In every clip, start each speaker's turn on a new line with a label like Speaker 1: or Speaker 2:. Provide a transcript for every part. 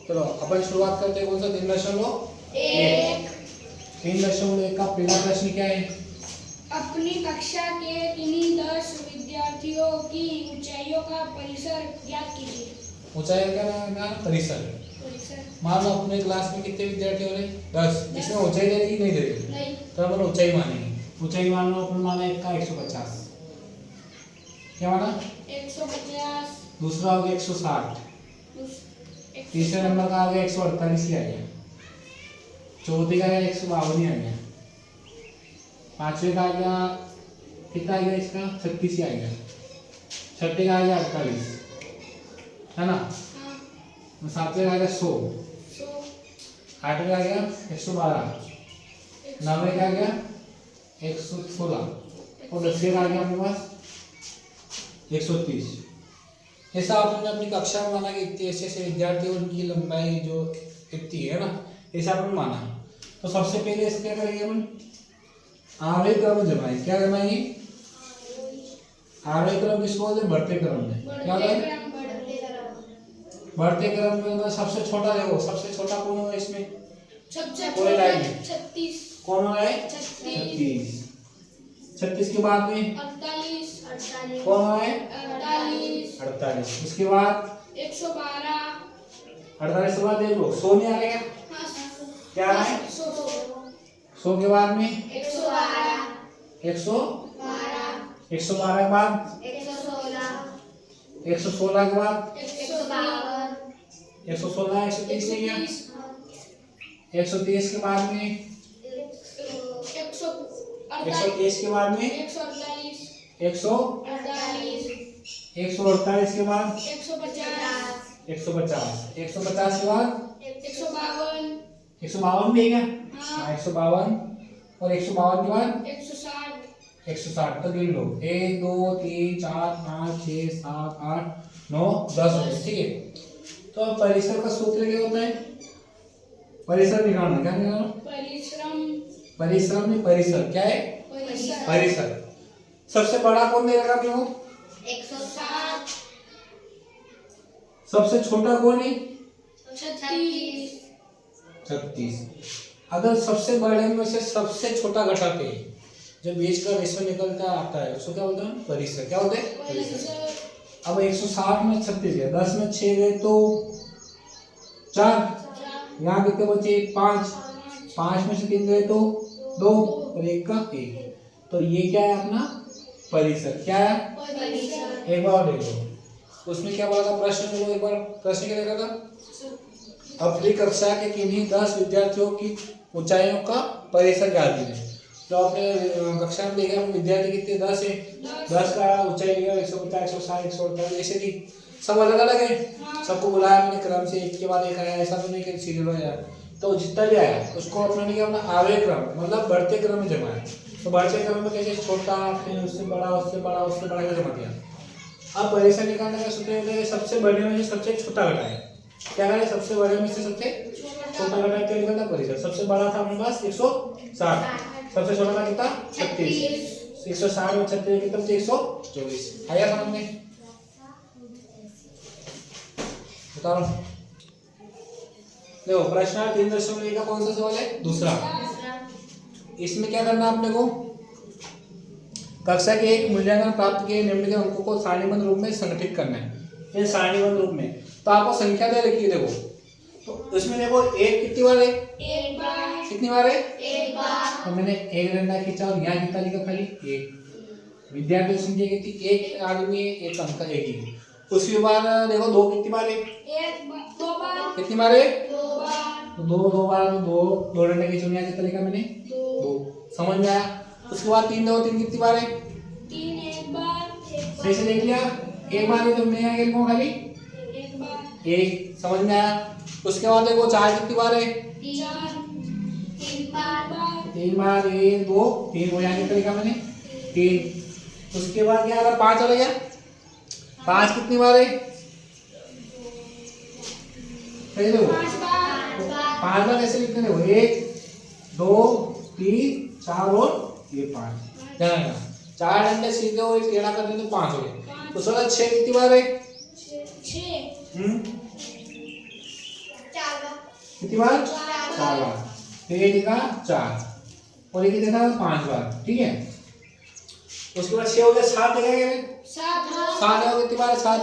Speaker 1: चलो अपन शुरुआत करते हैं। कौन सा 3.1? 3.1 का पहला प्रश्न क्या है?
Speaker 2: अपनी कक्षा के किन्हीं 10 विद्यार्थियों की ऊंचाइयों का परिसर ज्ञात कीजिए।
Speaker 1: ऊंचाई का नाम है परिसर। मान लो अपने क्लास में कितने विद्यार्थी हो रहे? 10। इसमें ऊंचाई दे रही नहीं दे रही?
Speaker 2: नहीं।
Speaker 1: तो अपन ऊंचाई मानेंगे। ऊंचाई मान लो अपन माना एक का 150। क्या माना?
Speaker 2: 150।
Speaker 1: दूसरा हो गया 160। तीसरे नंबर का आ गया 148 ही आ गया। चौथे का आ गया 152 ही आ गया। पांचवे का आ गया कितना आ गया? इसका 36 ही आ गया। छठे का आ गया 48, है ना? सातवें का आ गया 100। आठवें का आ गया 112। नौवे का आ गया 116 और 10वें का आ गया अपने पास 130। ऐसा आपने अपनी कक्षा में माना कि इतने ऐसे विद्यार्थी और उनकी लंबाई जो इतनी है ना, ऐसा आपने माना। तो सबसे पहले इसे क्या करेंगे अपन? आरोही क्रम जमाएंगे। क्या जमाएंगे? आरोही क्रम किसको बोलते हैं? बढ़ते क्रम में। क्या होता है? बढ़ते क्रम में सबसे छोटा देखो, सबसे छोटा कौन होगा इसमें? पूरे लाइन में
Speaker 2: 36।
Speaker 1: कौन होगा?
Speaker 2: 36।
Speaker 1: 36 के बाद में
Speaker 2: 48।
Speaker 1: कौन होगा?
Speaker 2: 48।
Speaker 1: 48। उसके बाद
Speaker 2: 112।
Speaker 1: 48 के बाद देख लो 100 नहीं आ गया? क्या आ है? 100 के बाद में
Speaker 2: 112।
Speaker 1: 112 के बाद 116 के बाद 116 130 नहीं गया? 130 के बाद में 130 के बाद में
Speaker 2: 148।
Speaker 1: 148 के बाद
Speaker 2: 150।
Speaker 1: 150 150 के बाद
Speaker 2: 152।
Speaker 1: 152 भी है क्या? हाँ 152 और 152 के बाद
Speaker 2: 160।
Speaker 1: 160। तो गिन लो 1 2 3 4 5 6 7 8 9 10। ठीक है। तो परिसर का सूत्र क्या होता है? परिसर निकालना। क्या निकालना? परिश्रम नहीं, परिसर। क्या है? परिसर। सबसे बड़ा कौन दे रखा क्यों?
Speaker 2: 160।
Speaker 1: सबसे छोटा कौन है?
Speaker 2: 36।
Speaker 1: 36। अगर सबसे बड़े में से सबसे छोटा घटाते हैं, जो बीच का रेशो निकलता आता है, उसको क्या बोलते हैं? परिसर। क्या बोलते हैं? परिसर। अब 160 में 36 गए, 10 में 6 गए तो 4। यहाँ कितने बचे? 5। 5 में से 3 गए तो 2 और 1 का 1। तो ये क्या है अपना परिसर। क्या है? एक बार और देखो उसमें क्या बोला था प्रश्न में। एक बार प्रश्न क्या देखा था? अपनी कक्षा के किन्हीं 10 विद्यार्थियों की ऊंचाइयों का परिसर ज्ञात कीजिए। तो आपने कक्षा में देखा विद्यार्थी कितने? 10 है। 10 का ऊंचाई लिया 150 160 148 ऐसे थी। सब अलग अलग है। सबको बुलाया मैंने क्रम से, एक के बाद एक आया। ऐसा तो नहीं कि सीरियल में आया। तो जितना भी आया उसको अपने क्या अपना आरोही क्रम मतलब बढ़ते क्रम में जमाया। तो बढ़ते क्रम में कैसे? छोटा, फिर उससे बड़ा, उससे बड़ा, उससे बड़ा जमा दिया। अब परिसर निकालने का सूत्र है सबसे बड़े में से सबसे छोटा घटाए। क्या करें? सबसे बड़े में से सबसे छोटा घटाए क्या निकलता? परिसर। सबसे बड़ा था अपने पास 160, सबसे छोटा था कितना? 36। 160 और 36 कितना? 124। आया समझ में? बताओ। देखो प्रश्न 3.1 का कौन सा सवाल है? दूसरा। इसमें क्या करना है आपने को? कक्षा के एक मूल्यांकन प्राप्त किए निम्नलिखित अंकों को सारणीबद्ध रूप में संगठित करना है। ये सारणीबद्ध रूप में तो आपको संख्या दे रखी है। देखो तो इसमें देखो एक कितनी बार है?
Speaker 2: एक बार।
Speaker 1: कितनी बार है?
Speaker 2: एक बार।
Speaker 1: तो मैंने एक डंडा खींचा और यहाँ कितना लिखा? खाली एक। विद्यार्थी संख्या कितनी? एक आदमी है, एक अंक एक ही। उसके बाद देखो दो कितनी बार है?
Speaker 2: एक बार। दो बार।
Speaker 1: कितनी बार है?
Speaker 2: दो बार।
Speaker 1: तो दो बार दो डंडे खींचे, यहाँ कितना लिखा मैंने? दो। समझ में आया? उसके बाद 3 दो 3 कितनी बार है?
Speaker 2: 3 एक बार।
Speaker 1: सही से देख लिया? एक बार है तो मैं यहाँ लिखूंगा खाली
Speaker 2: एक बार।
Speaker 1: एक। समझ में आया? उसके बाद देखो 4 कितनी बार है?
Speaker 2: 4 3 बार।
Speaker 1: 3 बार। 1 2 3 हो यहाँ कितना लिखा मैंने? 3। उसके बाद क्या आ रहा? 5 आ गया। 5 कितनी बार है? सही देखो
Speaker 2: 5 बार।
Speaker 1: 5 बार कैसे लिखते देखो 1 2 3 4 और ये 5। ध्यान रखना 4 डंडे सीधे और एक टेढ़ा कर दें तो 5 हो गए। उसके बाद 6 कितनी बार है?
Speaker 2: 6
Speaker 1: 4 कितनी बार? 4 बार। फिर ये लिखा 4 और ये कितना था? 5 बार। ठीक है, उसके बाद 6 हो गया, 7 लिखा गया 7 हो कितनी बार? 7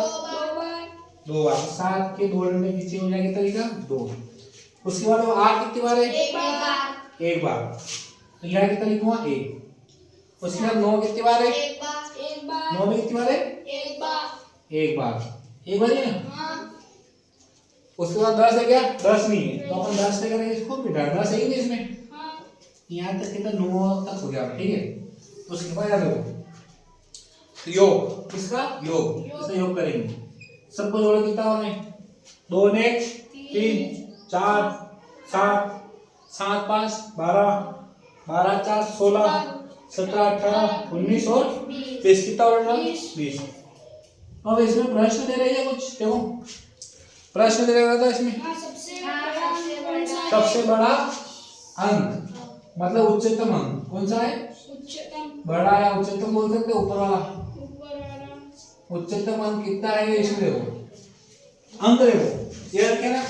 Speaker 1: 2 बार। 7 के 2 डंडे पीछे हो जाएगा कितना लिखा? 2। उसके बाद वो 8 कितनी बार है? 1 बार। तो यहाँ कितना लिखूंगा? 1। उसके बाद 9 कितनी बार है? 9 में कितनी बार है? 1 बार। 1 बार है ना? उसके बाद 10 है क्या? 10 नहीं है तो अपन 10 से करेंगे इसको बेटा, 10 है ही नहीं इसमें। यहाँ तक कितना 9 तक हो गया। ठीक है, उसके बाद याद रखो योग, किसका? योग। इसका योग करेंगे, सबको जोड़ कितना हो रहे? 2 ने 3 4 7 7 5 12 12 4 16 17 18 19 और 20 कितना हो रहा? 20। अब इसमें प्रश्न दे रही है कुछ, देखो प्रश्न दे रहा था इसमें सबसे बड़ा अंक मतलब उच्चतम अंक कौन सा है? बड़ा या उच्चतम बोल सकते ऊपर वाला। उच्चतम अंक कितना है इसमें देखो, अंक देखो ये रखे ना।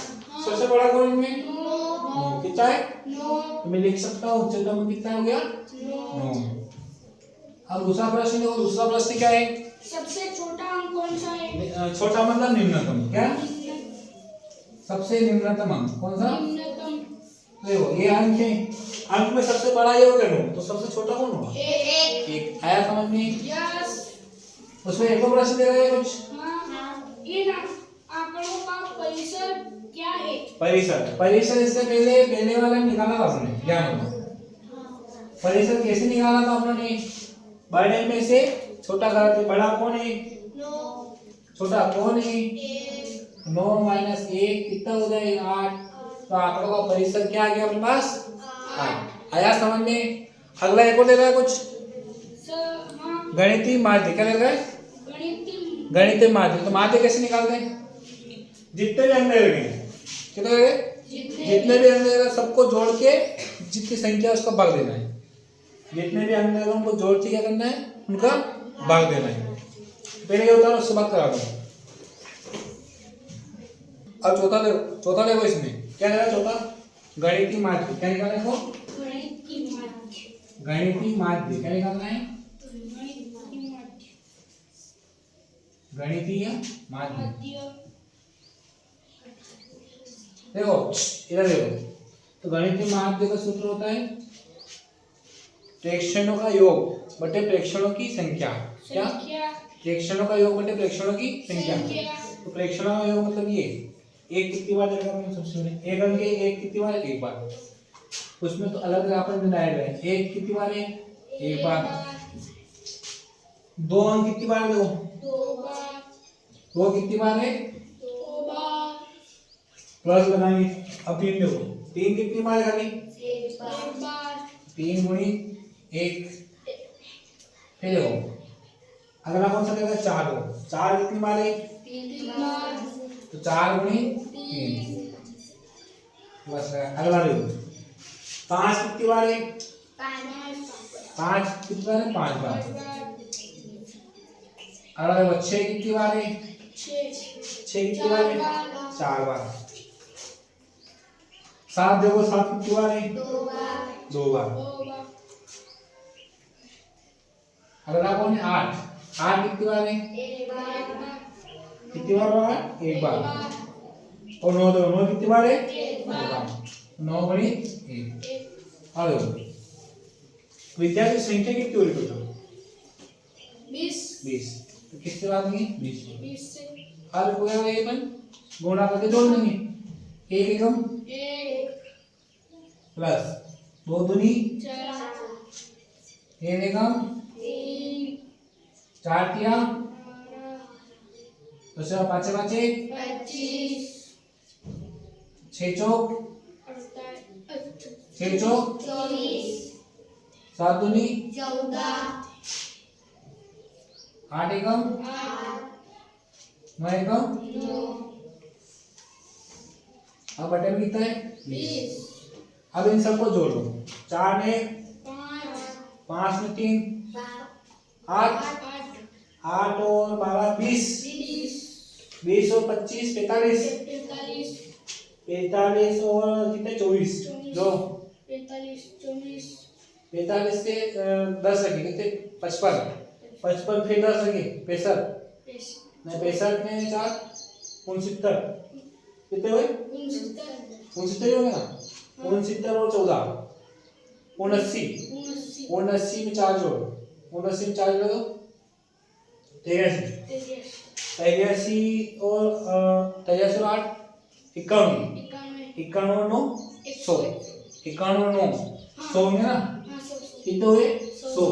Speaker 1: सबसे बड़ा कौन इनमें? 9 कितना है? तो मैं लिख सकता हूँ उच्चतम अंक कितना हो गया? 9। अब दूसरा प्रश्न देखो, दूसरा प्रश्न क्या है?
Speaker 2: सबसे छोटा अंक कौन सा है?
Speaker 1: छोटा मतलब निम्नतम। क्या? सबसे निम्नतम अंक कौन सा? देखो ये अंक है, अंक में सबसे बड़ा ये हो गया 9, तो सबसे छोटा कौन होगा? 1। आया समझ में?
Speaker 2: यस।
Speaker 1: उसमें एक और प्रश्न दे रहे हैं कुछ।
Speaker 2: इन आंकड़ों का परिसर क्या है?
Speaker 1: परिसर इससे पहले वाला निकाला था हमने, ध्यान दो। परिसर कैसे निकाला था हमने? बड़े में से छोटा करते, बड़ा कौन है?
Speaker 2: 9।
Speaker 1: छोटा कौन है? 9 माइनस 1 कितना हो जाएगा? 8। तो आंकड़ों का परिसर क्या आ गया अपने पास? 8। आया समझ में? अगला एक और दे रहा है कुछ, गणितीय माध्य। क्या दे रहा है? गणितीय माध्य। तो माध्य कैसे निकालते हैं? जितने भी अंक लगे, कितने लगे? जितने भी अंक लगे सबको जोड़ के जितनी संख्या है उसका भाग देना है। जितने भी अंक लगे उनको जोड़ के क्या करना है? उनका भाग देना है। पहले ये होता है, उससे बात करा दूं। अब चौथा देखो इसमें क्या है? चौथा गणितीय माध्य। क्या निकालना है? गणितीय माध्य क्या निकालना है? गणितीय माध्य। देखो इधर देखो, तो गणितीय माध्य का सूत्र होता है प्रेक्षणों का योग बटे प्रेक्षणों की संख्या। क्या? प्रेक्षणों का योग बटे प्रेक्षणों की संख्या। तो प्रेक्षणों का योग मतलब ये एक कितनी बार देगा मैंने सबसे पहले? एक अंक एक कितनी बार? 1 बार। उसमें तो अलग अलग अपन डिवाइड है। एक कितनी बार है? 1 बार। 2 अंक कितनी बार? 2 बार। 2 कितनी बार है? 2 बार। प्लस बनाएंगे। अब 3 देखो, 3 कितनी बार खाली? 1 बार। 3 गुणी 1। फिर देखो अगला कौन सा देगा? 4 हो। 4 कितनी बार है? 3 बार। तो 4 गुणी 3 बस। अगला देखो 5 कितनी बार है? 5 कितनी बार है? 5 बार। अगला देखो 6 कितनी बार है? 6 कितनी बार है? 4 बार। 7 देखो 7 कितनी बार है? 2 बार। अगला कौन है? 8 कितनी बार है? 1 बार। कितनी बार हुआ? 1 बार। और 9 देखो 9 कितनी बार है? 1 बार। 9 गुणी 1। और विद्यार्थी संख्या कितनी हो रही है? 20। तो किससे बात नहीं? 20 से। और हो गया ये बन गुणा करके जोड़ देंगे। 1 एकम 1 प्लस 2 दूनी 4 3 एकम 3 4 तिया 12 5 5 25 6 चौक 24 7 दूनी 14 8 एकम 9 एकम 9। अब बटे में कितना है? 20। अब इन सबको जोड़ लो। 4 में 5 में 3 8 और 12 20 20 और 25 45 45 और कितने 24 जो
Speaker 2: 45 24
Speaker 1: 45 से 10 लगे कितने 55 55 फिर 10 लगे 65 नहीं 65 में 4 69 कितने हुए 69 हो गया ना 69 और 14 79 79 में 4 जोड़ो 79 में 4 जोड़ो 83 83 और 83 और 8 91 91 9 100 91 9 100 में ना कितने हुए 100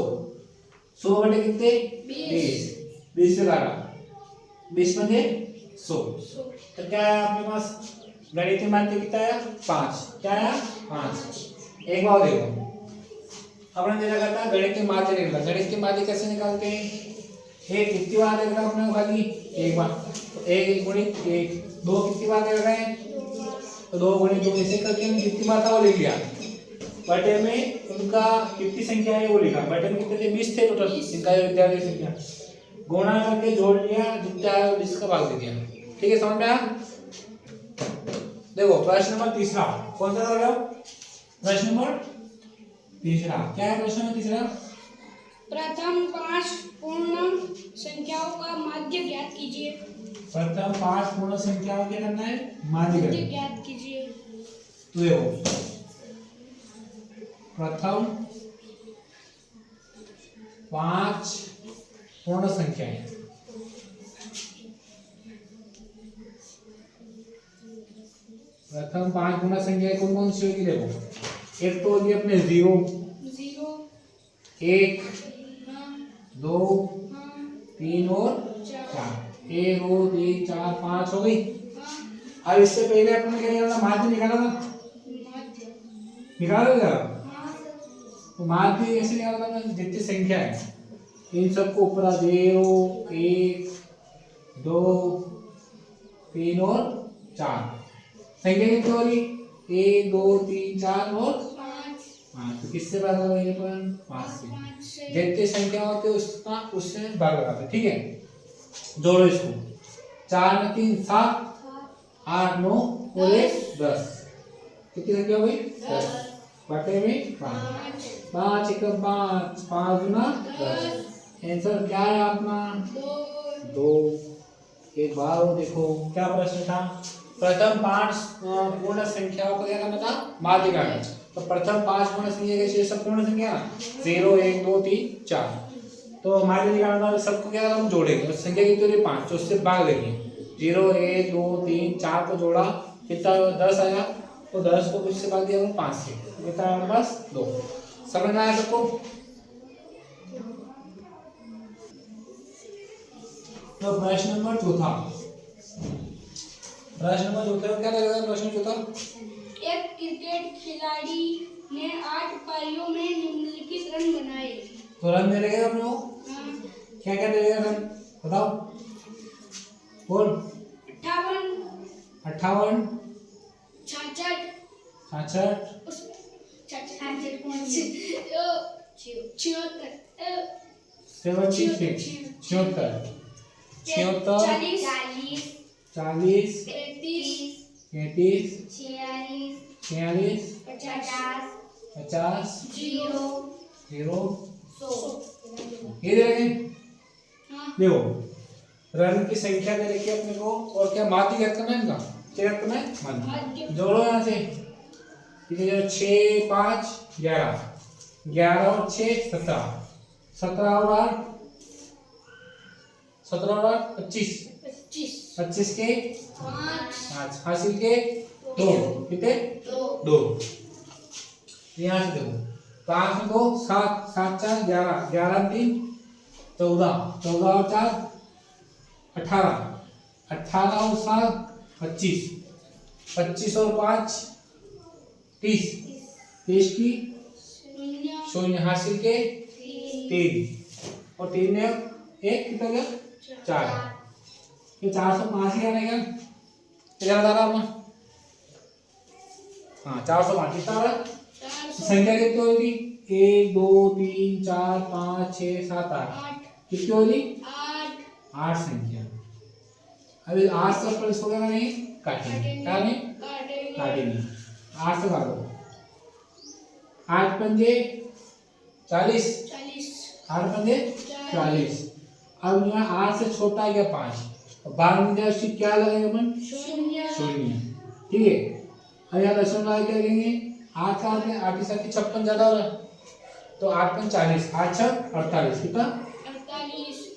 Speaker 1: 100 बटे कितने 20 से काटा 20 बटे 100 तो क्या है आपके पास गणितीय माध्य कितना है 5 क्या है 5 एक बार देखो अपने दे रखा था गणितीय माध्य निकला गणितीय माध्य कैसे निकालते हैं एक कितनी बार दे रखा अपने खाली एक बार तो एक गुणित एक दो कितनी बार दे रखा है तो 2 गुणित 2 ऐसे करके हमने कितनी बार था वो लिख लिया बटे में उनका कितनी संख्या है वो लिखा बटे में कितने थे 20 थे टोटल इनका विद्यार्थी संख्या गुणा करके जोड़ लिया जितना है 20 का भाग दे दिया ठीक है समझ में आया देखो प्रश्न नंबर तीसरा कौन सा था प्रश्न नंबर तीसरा क्या है प्रश्न नंबर तीसरा
Speaker 2: प्रथम 5 पूर्ण संख्याओं का माध्य ज्ञात कीजिए
Speaker 1: प्रथम 5 पूर्ण संख्याओं के करना है माध्य
Speaker 2: ज्ञात कीजिए
Speaker 1: तो देखो प्रथम 5 पूर्ण संख्याएं प्रथम 5 पूर्ण संख्याएं कौन कौन सी होगी देखो एक तो होगी अपने 0 1 2 3 और 4 1 2 3 4 5 हो गई अब इससे पहले अपने क्या करना माध्य निकाला था निकालो क्या तो माध्य कैसे निकालना था जितनी संख्या है इन सबको ऊपर 0 1 2 3 और 4 संख्या कितनी हो रही 1 2 3 4 और 5 तो किससे भाग लगा ये पर 5 से जितनी संख्या होती है उसका उससे भाग लगाते ठीक है जोड़ो इसको 4 में 3 7 8 9 और 1 10 कितनी संख्या हुई 10 बटे में 5 5 एक 5 5 गुना 10 आंसर क्या है अपना 2 एक बार और देखो क्या प्रश्न था प्रथम 5 पूर्ण संख्याओं को क्या करना था माध्य करना तो प्रथम 5 पूर्ण संख्या कैसे सब पूर्ण संख्या 0 1 2 3 4 तो माध्य निकालना सबको क्या हम जोड़ेंगे तो संख्या कितनी हो रही 5 तो उससे भाग देंगे 0 1 2 3 4 को जोड़ा कितना 10 आया तो 10 को किससे भाग दिया 5 से कितना आया बस 2 समझ में आया सबको तो प्रश्न नंबर चौथा क्या लगेगा प्रश्न चौथा
Speaker 2: एक क्रिकेट खिलाड़ी ने 8 पारियों में निम्नलिखित रन बनाए
Speaker 1: तो रन दे रहेगा अपने को क्या क्या दे रहेगा रन बताओ बोल
Speaker 2: 58
Speaker 1: 58
Speaker 2: 66 40
Speaker 1: 40 33 46 50 0 ये दे रहे देखो रन की संख्या दे रखी है अपने को और क्या माध्य क्या करना है इनका क्या करना है माध्य जोड़ो यहाँ से ठीक है 6 5 11 11 और 6 17 17 और 8 17 और 8 25 25 के 5 हासिल के 2 कितने 2 यहाँ से देखो 5 2 7 7 4 11 11 3 14 14 और 4 18 18 और 7 25 25 और 5 30 30 की 0 हासिल के 3 और 3 ने 1 कितना गया 4 ये 405 ही आने का कितना बता रहा हूँ हाँ 405 कितना आ रहा संख्या कितनी होगी 1 2 3 4 5 6 7 8 कितनी होगी 8 संख्या अभी 8 से प्लस होगा नहीं काटेंगे क्या नहीं
Speaker 2: काटेंगे।
Speaker 1: 8 से भागो। 8 पंजे 40, 8 पंजे 40। अब यहाँ 8 से छोटा है क्या 5, तो भाग में जाए उसकी क्या लगेगा अपन, शून्य। ठीक है, अब यहाँ दशमलव लगा क्या लगेंगे, 8 का 8 के साथ 56 ज्यादा हो रहा है, तो 8 पंजे 40, 8 छः 48, कितना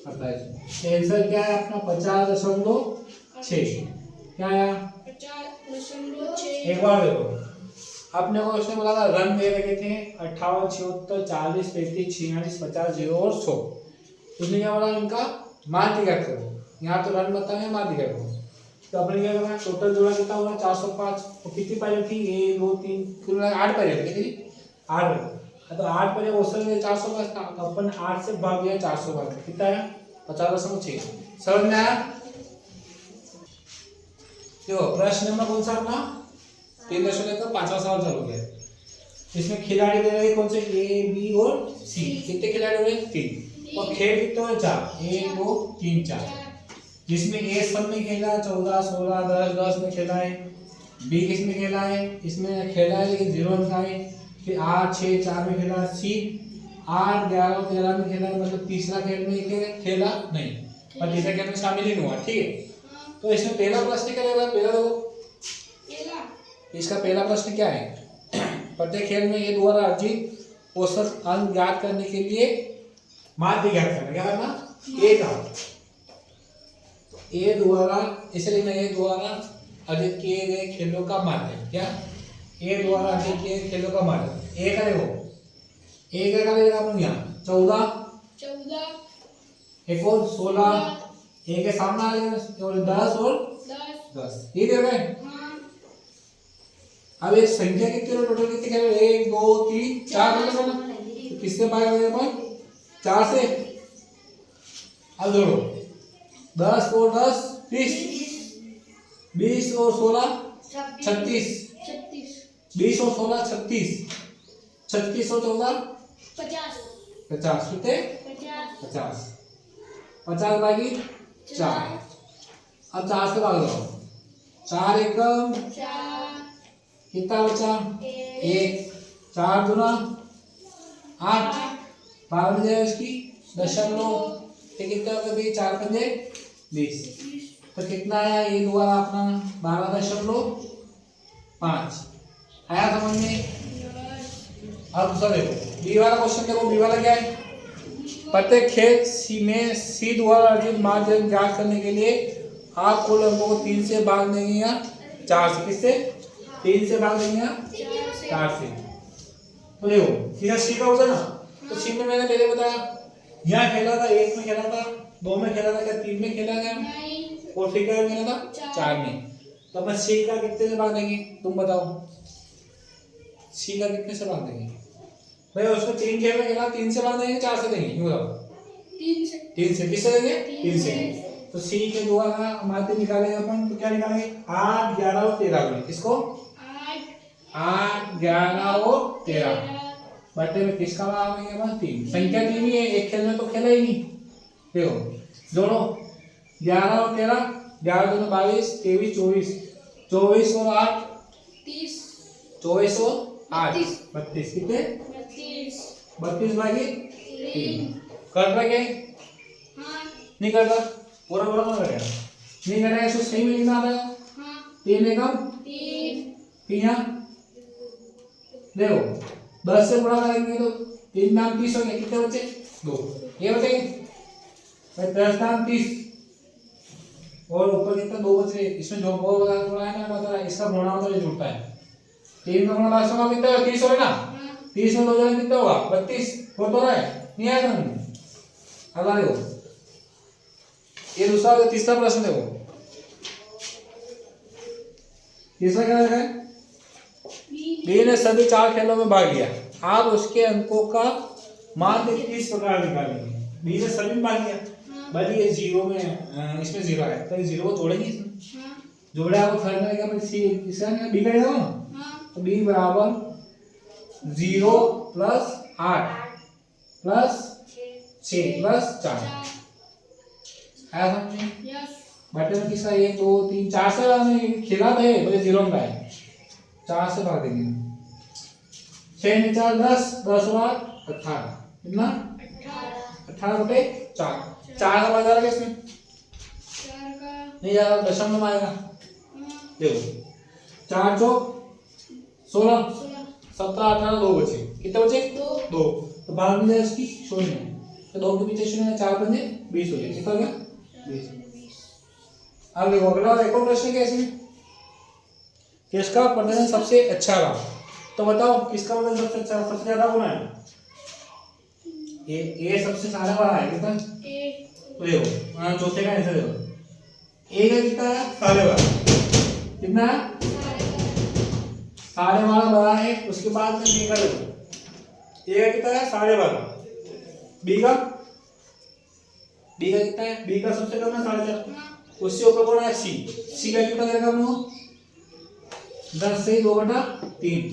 Speaker 1: 48। आंसर क्या है अपना 50.6। क्या आया,
Speaker 2: 50.6।
Speaker 1: एक बार देखो, अपने को उसने बोला था रन दे रखे थे 58, 76, 40, 35, 46, 50, 0 और 100। उसने क्या बोला, इनका मान दिया करो। यहाँ तो रन बताया, मान दिया करो। तो अपने क्या करना, टोटल जोड़ा कितना होगा 405। तो कितनी पाई थी, 1 2 3 कुल मिला 8 पाई थी, कितनी 8। तो 8 पाई उससे 405 था, तो अपन 8 से भाग दिया 405, कितना आया 50.6। समझ में आया। देखो प्रश्न नंबर कौन सा अपना 3.5 सवाल चालू हो गया। इसमें खिलाड़ी दे रहे कौन से, ए बी और सी। कितने खिलाड़ी हुए, 3। और खेल कितने हुए, 4, 1 2 3 4। जिसमें ए सब में खेला 14 16 10 में खेला है। बी किस में खेला है, इसमें खेला है लेकिन 0 अंक आए। फिर 8 6 4 में खेला। सी 8 11 13 में खेला है, मतलब तीसरा खेल में खेला नहीं, और तीसरा खेल में शामिल ही नहीं हुआ। ठीक है, तो इसमें पहला प्रश्न क्या रहेगा, पहला देखो इसका पहला प्रश्न क्या है, प्रत्येक खेल में ए द्वारा अर्जित औसत अंक ज्ञात करने के लिए माध्य ज्ञात करना। क्या करना, ए का ए द्वारा, इसे लिखना ए द्वारा अर्जित किए गए खेलों का माध्य। क्या, ए द्वारा अर्जित किए गए खेलों का माध्य। ए का देखो, ए का करेगा अपन यहाँ 14, एक और 16, ए के सामने आ गए और 10 और 10, ये दे रहे हैं। अब ये संख्या कितनी है, टोटल कितने खेल, 1 2 3 4 मतलब ना, तो किससे पाए हुए अपन 4 से। अब जोड़ो 10 और 10 30, 20 और 16 36, 20 और 16 36, 36 और 14 50, कितने 50, 50 भागी 4। अब 4 से भाग दो, 4 एकम कितना बचा, 1, 4 दूना 8, भाग में जाए उसकी दशमलव, कितना होगा भाई 4 पंजे 20, तो कितना आया ये द्वारा अपना 12.5 आया समझ में। अब दूसरा देखो, बी वाला क्वेश्चन देखो, बी वाला क्या है, प्रत्येक खेल सी में सी द्वारा अर्जित माध्य ज्ञात करने के लिए आप कुल अंकों को 3 से भाग देंगे या 4 से, किससे 3 से भाग देंगे या 4 से। तो देखो यह सी का होगा ना, तो सी में मैंने पहले बताया यहाँ खेला था, 1 में खेला था, 2 में खेला था, क्या 3 में खेला गया, और फिर क्या खेला था 4 में। तो अपन सी का कितने से भाग देंगे, तुम बताओ सी का कितने से भाग देंगे भाई, उसको 3 खेल में खेला, 3 से भाग देंगे 4 से देंगे, क्यों बताओ 3 से, किससे देंगे 3 से। तो सी के द्वारा माध्य निकालेंगे अपन, तो क्या निकालेंगे 8 11 और 13 में, किसको 8 11 और 13 बटे में किसका भाग लेंगे अपन 3। संख्या 3 ही है, एक खेल में तो खेला ही नहीं। देखो जोड़ो 11 और 13, 11 दूनी 22 23 24, 24 और 8 24 और 8 32, कितने 32 भागी 3। कर रहा क्या, नहीं करता, पूरा पूरा कौन करेगा, नहीं करेगा, इसको सही में लिखना आता है। 3 एकम 3, देखो 10 से गुणा करेंगे तो 3 नाम 30 हो गए, कितने बचे 2, ये बचेंगे भाई 10 नाम 30, और ऊपर कितना 2 बच रहे, इसमें जो और गुणा है ना, मतलब इसका गुणा मतलब जुड़ता है। 3 का गुणा लास्ट में कितना है 30 होगा ना, 30 में 2 जाने कितना होगा 32, हो तो रहा है नहीं आया था। अगला देखो, ये दूसरा तीसरा प्रश्न देखो, तीसरा क्या है, बी ने सभी 4 खेलों में भाग लिया, आप उसके अंकों का मान इस प्रकार निकालेंगे। बी ने सभी में भाग लिया, भाई ये 0 में इसमें 0 है, तो 0 को जोड़ेंगे, इसमें जोड़े आपको थर्ड में क्या सी इसका बी करेगा ना, तो बी बराबर 0 प्लस 8 प्लस 6 प्लस 4 आया समझ में। बटे में किसका 1 2 3 4 से खेला था, बोले 0 में आए, 4 से भाग देंगे। 6 में 4 10, 10 और 18 कितना 18/4। 4 का भाग आ रहा है इसमें
Speaker 2: 4 का
Speaker 1: नहीं यार दशमलव में आएगा। देखो 4 चौक 16, 17 18 2 बचे, कितने बचे 2। तो भाग में जाए इसकी 0, तो 2 के पीछे 0 4 बने 20 हो गया, कितना हो गया 20। अब देखो अगला एक और प्रश्न क्या है इसमें कि इसका प्रदर्शन सबसे अच्छा रहा, तो बताओ किसका प्रदर्शन सबसे अच्छा, सबसे ज्यादा कौन है? ए सबसे सारा वाला है कितना? तो देखो चौथे का आंसर देखो, ए का कितना है 12.5, कितना है 12.5 बड़ा है। उसके बाद में बी का देखो, ए का कितना है 12.5, बी का कितना है, बी का सबसे कम है 4.5। उससे ऊपर कौन है सी का कितना करेगा हम लोग 10 से 2/3,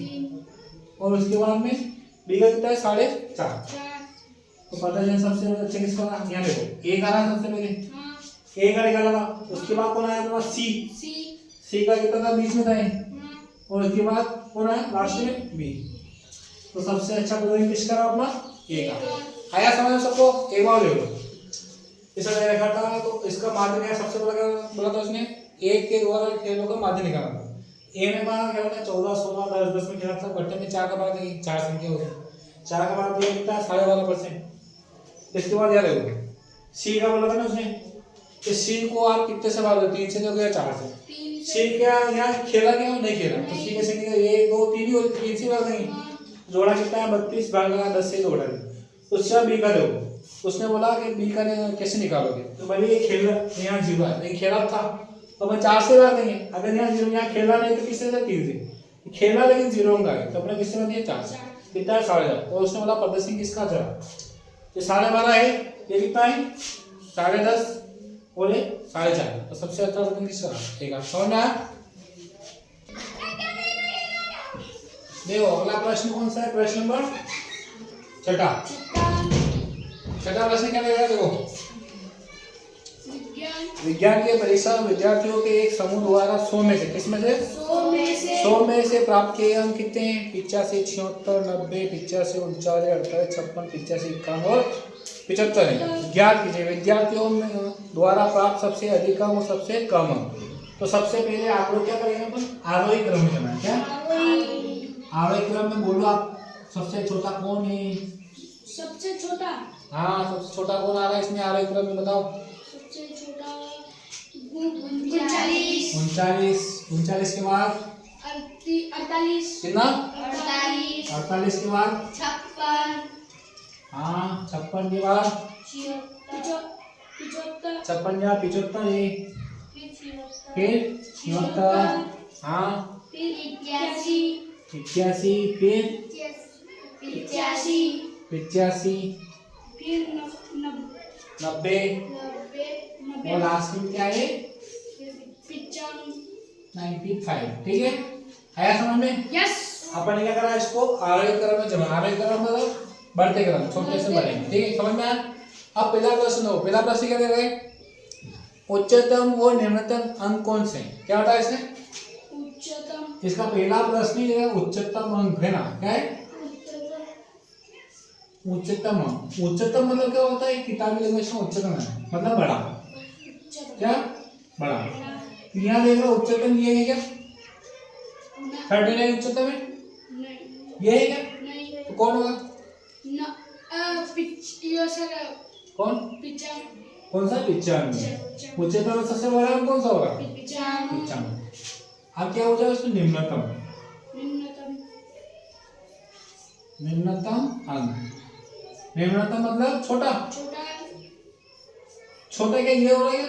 Speaker 1: और उसके बाद में बी का कितना है 4.5। तो पता चल सबसे अच्छा किसका होगा, यहाँ देखो ए का रहा सबसे पहले, ए का निकाला था। उसके बाद कौन आया तुम्हारा सी का कितना था बीच में था, और उसके बाद कौन आया लास्ट में बी। तो सबसे अच्छा प्रदर्शन किसका रहा अपना ए का। आया समझ में सबको? एक बार ले लो, इसका मैंने रखा था तो इसका माध्य क्या सबसे बड़ा बोला था उसने, एक के द्वारा खेलों का माध्य निकाला था। ए में बार खेला था 14 16 10 10 में खेला था, बट्टे में 4 का बार था, 4 संख्या होगी, 4 का बार दिया कितना 12.5%। इसके बाद यार देखो सी का बोला था ना उसने, कि सी को आप कितने से भाग दो 3 से दोगे या 4 से। सी क्या यहाँ खेला क्या नहीं खेला, तो सी कैसे निकला 1 2 3 ही होगी, 3 से भाग देंगे। जोड़ा कितना है 32 भागा 10 से जोड़ा। उससे बी का देखो, उसने बोला कि बी का कैसे निकालोगे, तो भाई ये खेल यहाँ 0 है, नहीं खेला था तो मैं 4 से भाग देंगे। अगर यहाँ 0 यहाँ खेला नहीं तो किससे 3 से खेला, लेकिन 0 अंक आए तो अपने किससे भाग दिए 4 से, कितना है 12.5। और उसने बोला प्रदर्शन किसका चला, ये 12.5 है, ये कितना है 10.5 और ये 4.5। तो सबसे अच्छा प्रदर्शन किसका रहा, ठीक है समझ में आया। देखो अगला प्रश्न कौन सा है, प्रश्न नंबर 6 प्रश्न क्या रहेगा। देखो विज्ञान के परीक्षा विद्यार्थियों के एक समूह द्वारा 100 में से किसमें से 100 में से प्राप्त किए अंक कितने हैं 85 76 90 85 39 48 56 85 51 और 75 है। ज्ञात कीजिए विद्यार्थियों में द्वारा प्राप्त सबसे अधिक अंक और सबसे कम अंक। तो सबसे पहले आप लोग क्या करेंगे अपन आरोही क्रम में चलना है, क्या आरोही क्रम में बोलो आप सबसे छोटा कौन है,
Speaker 2: सबसे छोटा
Speaker 1: हाँ सबसे छोटा कौन आ रहा है इसमें आरोही क्रम में बताओ।
Speaker 2: सबसे छोटा 39
Speaker 1: 39 के बाद
Speaker 2: 48
Speaker 1: कितना
Speaker 2: 48
Speaker 1: 48 के बाद
Speaker 2: 56
Speaker 1: हाँ 56 के बाद 56 या 75 है, फिर 76 हाँ
Speaker 2: 81
Speaker 1: फिर
Speaker 2: 85 फिर
Speaker 1: 90 और लास्ट में क्या है 95, ठीक है आया समझ में।
Speaker 2: यस
Speaker 1: अपन ने क्या करा इसको आरोही क्रम में जमा, आरोही क्रम मतलब बढ़ते क्रम छोटे से बड़े, ठीक है समझ में आया। अब पहला प्रश्न हो, पहला प्रश्न क्या दे रहे हैं उच्चतम और निम्नतम अंक कौन से हैं, क्या होता है इसमें
Speaker 2: उच्चतम
Speaker 1: इसका पहला प्रश्न ही है उच्चतम अंक है ना, क्या है उच्चतम अंक। उच्चतम मतलब क्या होता है किताबी लैंग्वेज में उच्चतम है मतलब बड़ा, क्या बड़ा। यहाँ देख रहे उच्चतम ये है क्या 39 उच्चतम है ये है क्या,
Speaker 2: नहीं
Speaker 1: तो कौन होगा कौन कौन सा 95। उच्चतम सबसे बड़ा अंक कौन सा होगा 95। अब क्या हो जाएगा उसमें निम्नतम अंक। निम्नतम मतलब छोटा छोटा क्या ये हो रहा है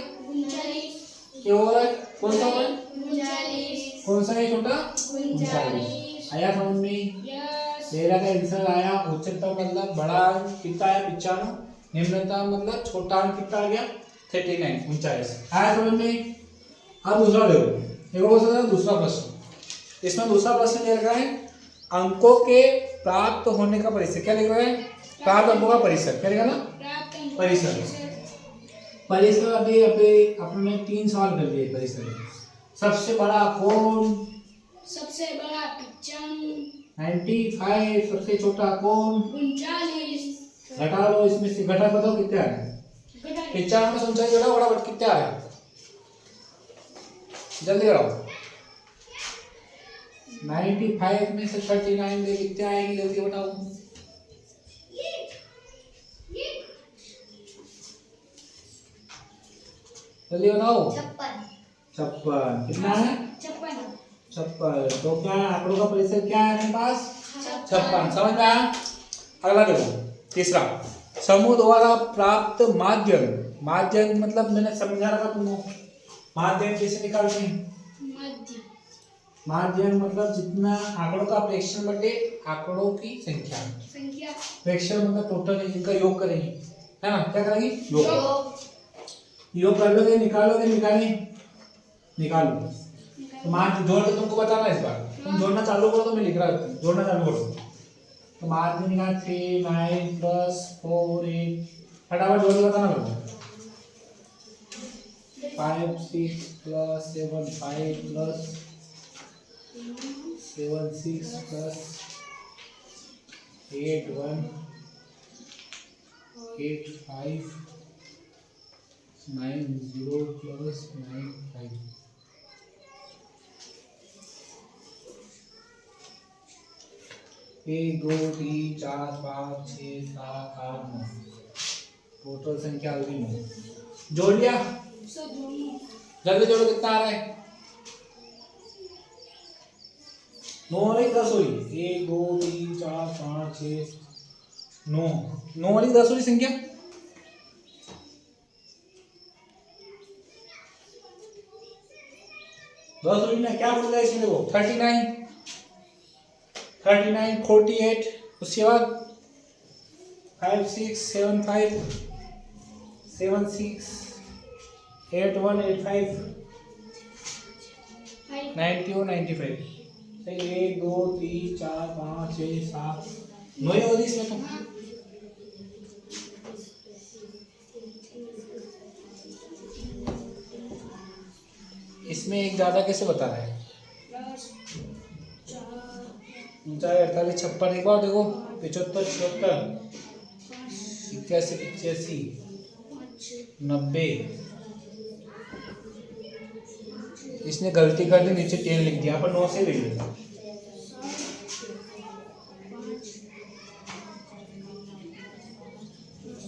Speaker 1: क्या हो रहा है कौन सा हो रहा है कौन सा है छोटा 39 आया समझ में। मेरा का आंसर आया उच्चतम मतलब बड़ा अंक कितना आया 95, निम्नतम मतलब छोटा अंक कितना आ गया 39 39 आया समझ में। अब दूसरा देखो दूसरा प्रश्न, इसमें दूसरा प्रश्न क्या लिखा है अंकों के प्राप्त होने का परिसर, क्या लिख रहा है प्राप्त अंकों का परिसर, क्या लिखा ना परिसर अभी अपने 3 सवाल कर दिए परिसर। सबसे बड़ा कौन
Speaker 2: सबसे बड़ा 95,
Speaker 1: 95 सबसे छोटा कौन?
Speaker 2: 39,
Speaker 1: घटा लो, इसमें से घटा बताओ कितने आ रहे हैं? 95 में से 39 घटाओ, फटाफट कितने आ रहे हैं? जल्दी कराओ। 95 में से 39 दे कितने आएंगे, जल्दी बताओ। जल्दी बताओ। 56 कितना है? 56। तो क्या आंकड़ों का परिसर क्या है मेरे पास? 56। समझ में आया? अगला देखो, तीसरा, समूह द्वारा प्राप्त माध्यम। माध्यम मतलब मैंने समझा रखा तुमको, माध्यम कैसे निकालते हैं? माध्यम मतलब जितना आंकड़ों का प्रेक्षण बटे आंकड़ों की संख्या। प्रेक्षण मतलब टोटल इनका योग करेंगे, है ना? क्या करेंगे? योग कर लोगे, निकालोगे, निकालो। तो माध्यम जोड़ के तुमको बताना है इस बार। तुम जोड़ना चालू करो तो मैं लिख रहा हूँ, जोड़ना चालू करो। तो माध्यम निकाल 3 9 प्लस 4 8, फटाफट जोड़ के बताना मेरे को। 5 6 प्लस 7 5 प्लस 7 6 प्लस 8 1 8 5 9 0 प्लस 9 5। एक 2 3 4 5 6 7 8 9, टोटल संख्या होगी 9। जोड़ लिया? जल्दी जोड़ो, कितना आ रहा है? 9 नहीं 10 हुई। 1 2 3 4 5 6 9, 9 वाली 10 वाली संख्या। दस वाली ना क्या बोल रहा है इसमें? देखो 39 48, उसके बाद 5 6 7 5 7 6 8 1 8 5 90 95। 1 2 3 4 5 6 7 9 ही होगी इसमें तो। इसमें एक ज्यादा कैसे बता रहा है? ऊंचाई 48 56। एक बार देखो 75 76 81 85 90। इसने गलती कर दी, नीचे 10 लिख दिया, पर 9 से लिख दिया।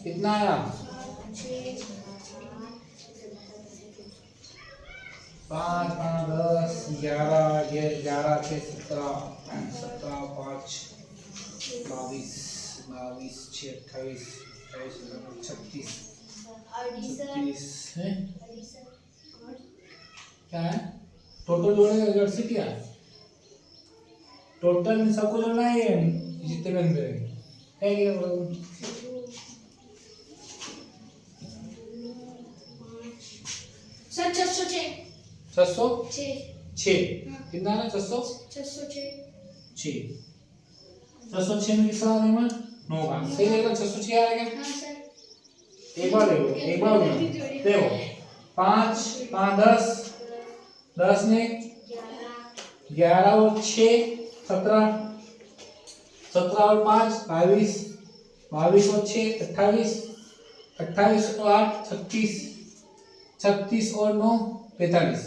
Speaker 1: कितना आया? 5 5 10 11 11 6 17 17 5 22 22 6 28 36 36 है। क्या है? टोटल जोड़ेगा, जर्सी क्या है? टोटल में सबको जोड़ना है, ये जितने में अंदर है क्या?
Speaker 2: सर 606
Speaker 1: कितना है? 606 में किस तरह देंगे? 9 का सही रहेगा। 606 आ रहा है। एक बार देखो 5 5 10 10 में 11 और 6 17 17 और 5 22 22 और 6 28 28 और 8 36 36 और 9 45।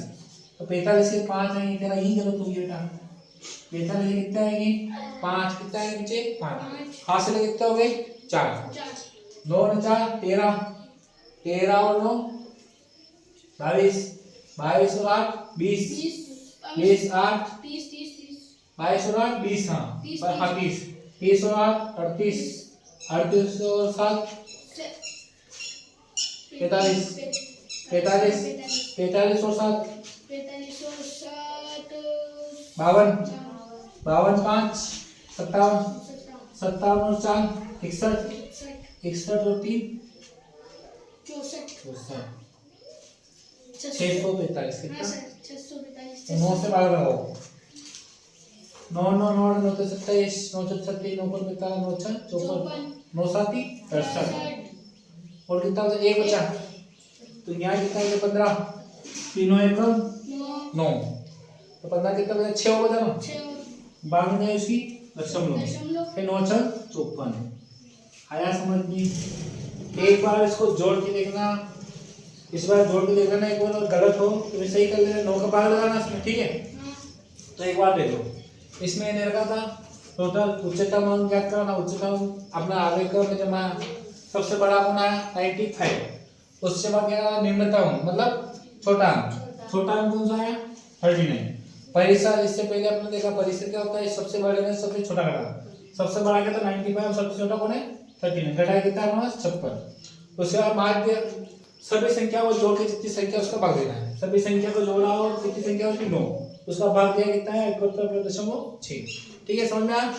Speaker 1: तो 45 के 5 आएंगे, तेरा यही करो तुम बेटा। 45 के कितने आएंगे? 5 कितना है नीचे? 5 हाथ से लेके कितने हो गए? 4 2 और 4 13 13 और 9 22 22 और 8 20 20 8 22 और 8 20 हाँ 30 30 और 8 38 38 और 7 45 45 और 7 52 52 5 57 57 और 4 61 61 और 3 64 645 कितना? 9 से भाग लगाओ। 9 9 9 9 तो 27 9 तो 36 9 पर 45 9 54 9 7 68 और कितना बचा? एक बचा। तो यहाँ कितना है? 15 तीनों एक 9। तो 15 कितना बचा, 6 हो बचा ना,
Speaker 2: 6
Speaker 1: बाद में जाए उसकी दशमलव,
Speaker 2: दशमलव
Speaker 1: फिर 9 छक 54। आया समझ में? एक बार इसको जोड़ के देखना, इस बार जोड़ के देख लेना, एक बार और गलत हो तो फिर सही कर लेना, 9 का भाग लगाना इसमें, ठीक है। तो एक बार देखो, इसमें इन्हें रखा था टोटल उच्चतम अंक ज्ञात करना, उच्चतम अपना आगे क्रम में जमा, सबसे बड़ा कौन आया 95, उससे बाद क्या निम्नतम मतलब छोटा अंक, छोटा अंक कौन सा आया 39। परिसर, इससे पहले आपने देखा परिसर क्या होता है, सबसे बड़े में सबसे छोटा घटा, सबसे बड़ा क्या था 95, सबसे छोटा कौन है 39, घटाया कितना है 56। उसके बाद माध्य, सभी संख्या को जोड़ के जितनी संख्या उसका भाग देना है, सभी संख्या को जोड़ा और कितनी संख्या उसकी 9, उसका भाग दिया कितना है 71.6। ठीक है, समझ में आया?